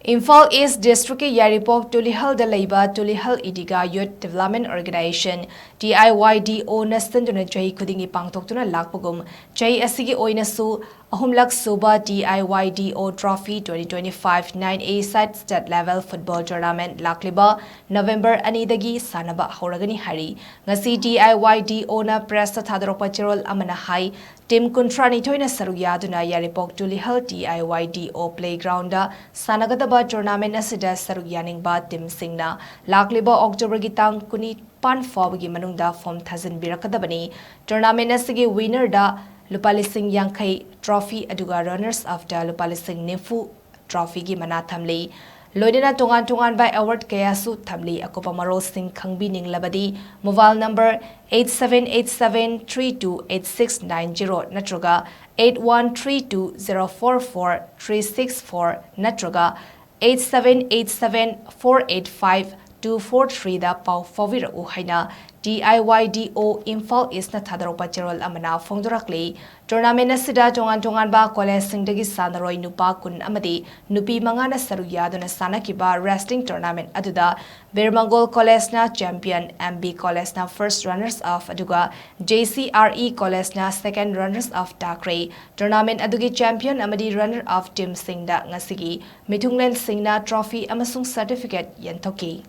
IMPHAL East District YAIRIPOK TULIHAL da LEIBA TULIHAL IDIGAH Youth Development Organization TIYDO na SINDUNA CHAHI KHUDINGGI PANGTHOKTUNA LAKPAGUM CHAHI ASIGI OINASU Ahumlak Suba TIYDO Trophy 2025 9A Side State Level Football Tournament LAKLIBA November 2 Dagi Sannaba Houragani HAIRI ngasi TIYDO na press thadropa chirol amana hai Team Kuntrani Toina Saruyaduna YAIRIPOK TULIHAL TIYDO Playground da Sanagadaba Tournament asida Saruyaning ba Team Singna LAKLIBA October gitang kuni pan fawgi manungda form thazin birakadabani Tournament asigi winner da Lupalising Yankay Trophy aduga runners up da Lupalising Nifu Trophy gi mana thamli Loidina tungan by award kaya su thamli akopa marol sing khangbi ninglabadi mobile number 8787328690 natroga 8132044364 natroga 8787485243 da pau fawira u haina TIYDO IMPHAL East na thadaropa cherol amana phongdorakli tournament asida tongan ba college singdagi sanaroi nupa kun amadi nupi mangana saruyaduna sanakiba wrestling tournament aduda Bermangol College na champion MB College na first runners up aduga JCRE College na second runners up takre tournament adugi champion amadi runner up team singda ngasigi Mithunglen Singna trophy amasung certificate yenthoki